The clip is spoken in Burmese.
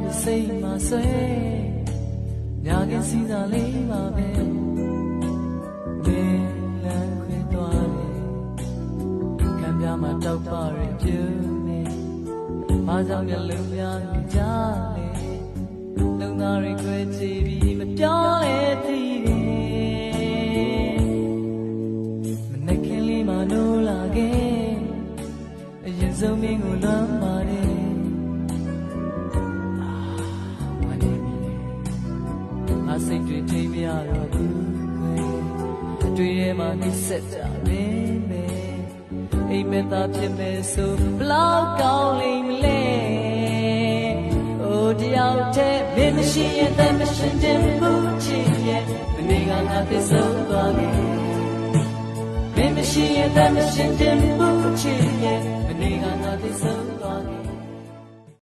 the same I say nhà cái xin ra lấy mà về là khuê toa cảm giác mà đau ba rồi chưa nè ba dòng nhà lưng nhà người cha nè lưng ta rồi quê chỉ vì mà cho lẽ thì mình này khi li mà nô là ghê nhìn dấu mi ngủ lắm mà điစိတ်တွေထိမရတော့ဘူးတွေ့ရမှနှိစက်ကြနေမယ်အိမ်မက်သားဖြစ်မယ်ဆိုဘလောက်ကောင်းလိမ့်မလဲအိုတယောက်တည်းမင်းမရှိရင်တမရှင်တင်ဘူးချစ်ရဲ့မနေကငါသစ္စာသွားခဲ့မင်းမရှိရင်တမရှင်တင်ဘူးချစ်ရဲ့မနေကငါသစ္စာသွားခဲ့